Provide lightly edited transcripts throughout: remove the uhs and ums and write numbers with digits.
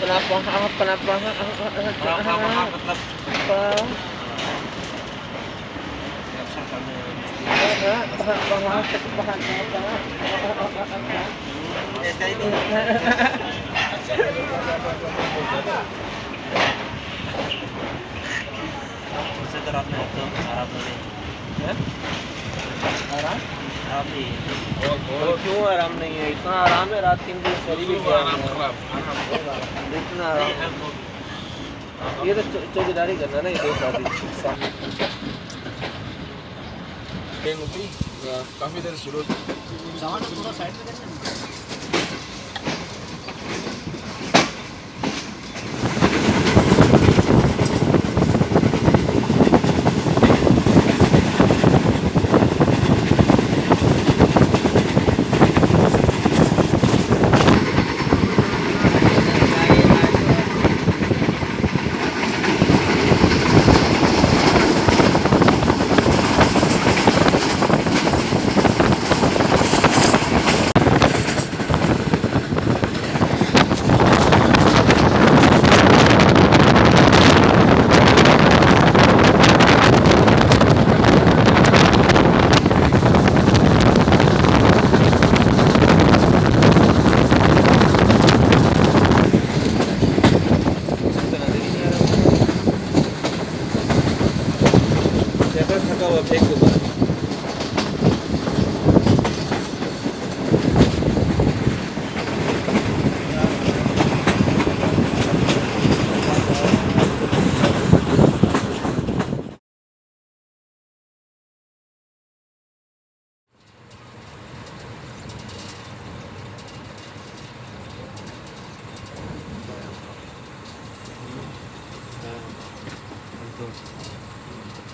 Kenapa मतलब क्यों आराम नहीं है? इतना आराम है, रात 3 बजे सोरी भी इतना आराम। ये तो चौकीदारी करना ना, ये दो शादी काफी देर शुरू सामान थोड़ा साइड में करना।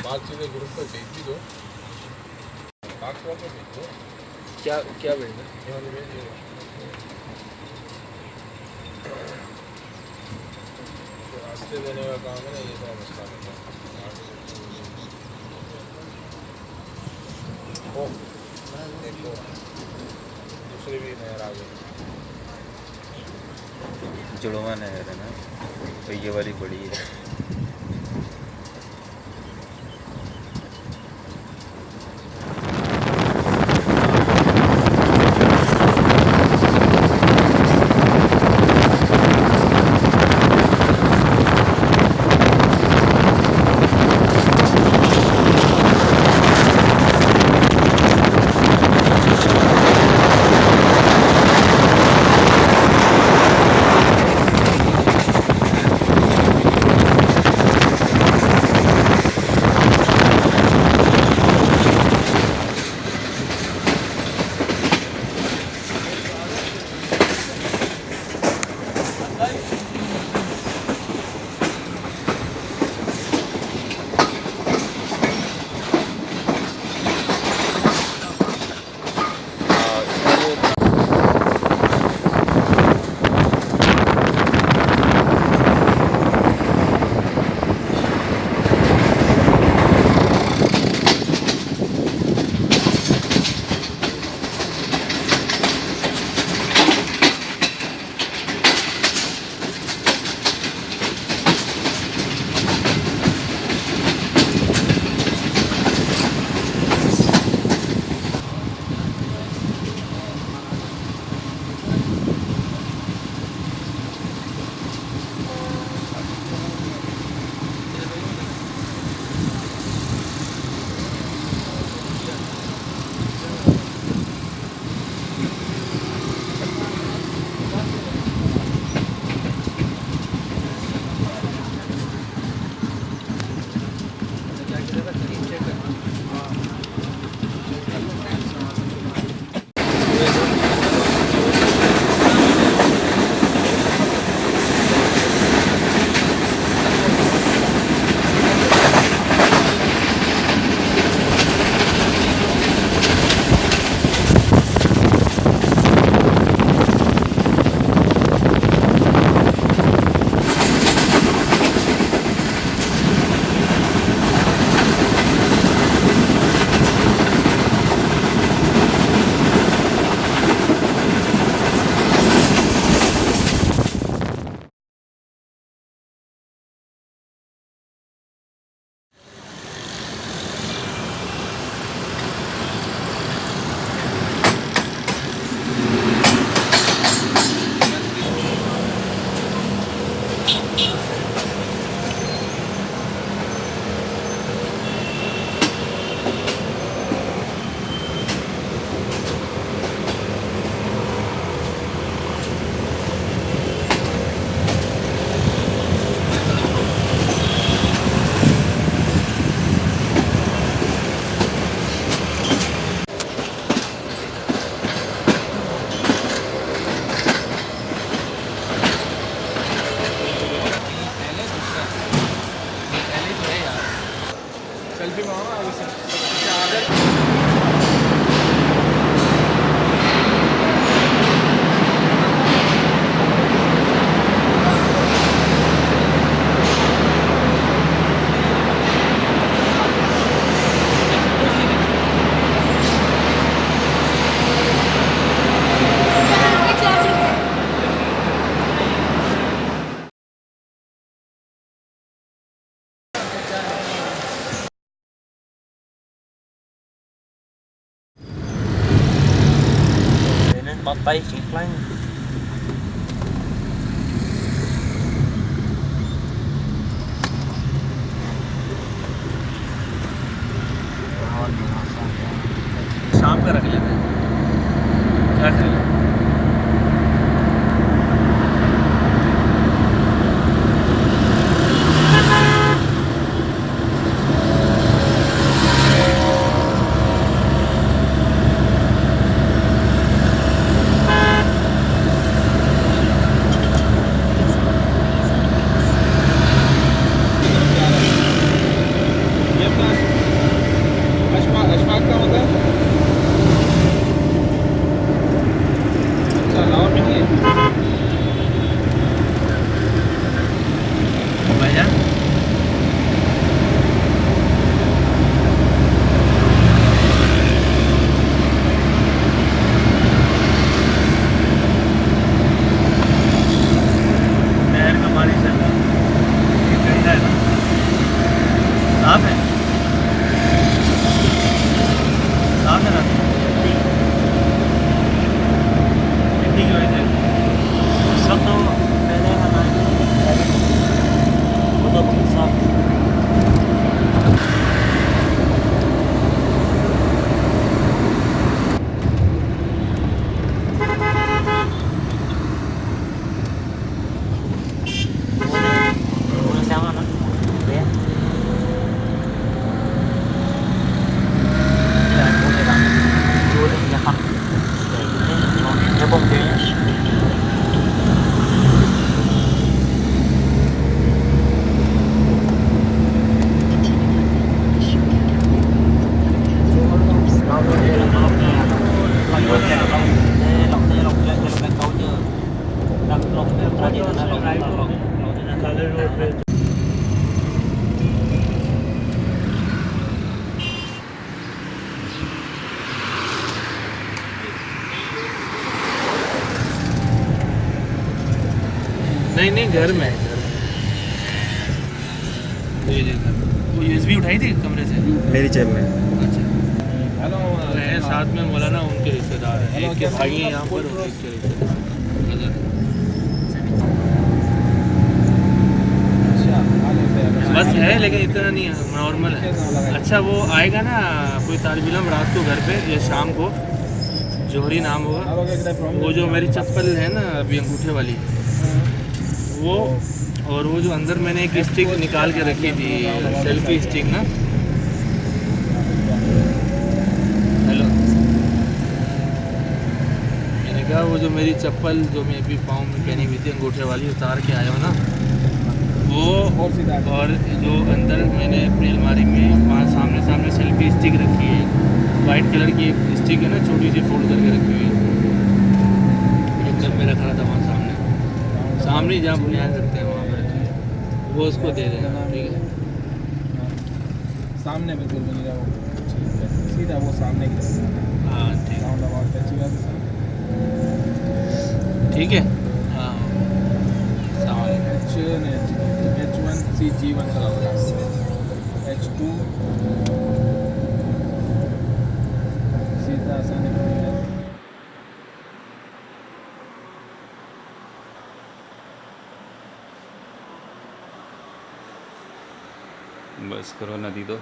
बात चीजें ग्रुप पर भेज भी दो, बात कॉल पर भेज दो। क्या भेजना? रास्ते देने का काम है ना, ये तो मसला है। ओ देखो दूसरी भी नहर आ गई, जुड़वा नहर है ना, तो ये वाली बड़ी है। Có tay chỉ lanh. शाम का रख लेते हैं, क्या करें। नहीं नहीं, घर में वो यूएसबी उठाई थी कमरे से मेरी जेब में। अच्छा, रहे साथ में मौलाना, उनके रिश्तेदार हैं, एक के भाई हैं यहाँ पर और एक के रिश्तेदार। बस है लेकिन इतना नहीं है, नॉर्मल है। अच्छा वो आएगा ना कोई तालिब इल्म रात को घर पे या शाम को, जोहरी नाम होगा, वो जो मेरी चप्पल है ना अभी अंगूठे वाली, वो और वो जो अंदर मैंने एक स्टिक निकाल के रखी थी, सेल्फी स्टिक ना। हेलो, मैंने कहा वो जो मेरी चप्पल जो मैं अभी पाँव में पहनी हुई थी अंगूठे वाली, उतार के आया हूँ ना, वो और जो अंदर मैंने अपनी अलमारी में वहाँ सामने सामने सेल्फी स्टिक रखी है, वाइट कलर की एक स्टिक है ना, छोटी सी फोल्ड करके रखी हुई है, एक घर में रखा था वहाँ सामने ही जहाँ बुनियाद रखते हैं वहाँ पर, वो उसको दे देना। ठीक है, सामने बिल्कुल बनी रहा, वो सीधा वो सामने की। हाँ ठीक है। हाँ H1CG1 का होगा, H2 सीधा आसानी बनेगा। बस करो, नदी दो।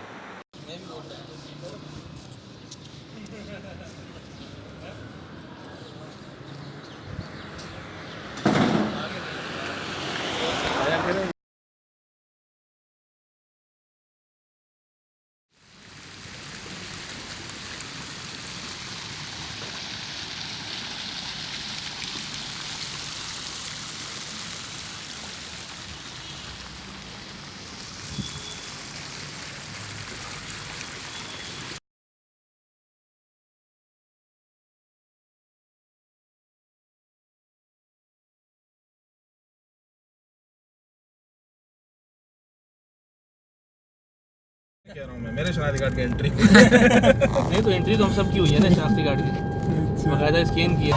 कह रहा हूँ मैं, मेरे शनाख्ती कार्ड की एंट्री नहीं तो एंट्री तो हम सब की हुई है ना शनाख्ती कार्ड की, बाकायदा स्कैन किया।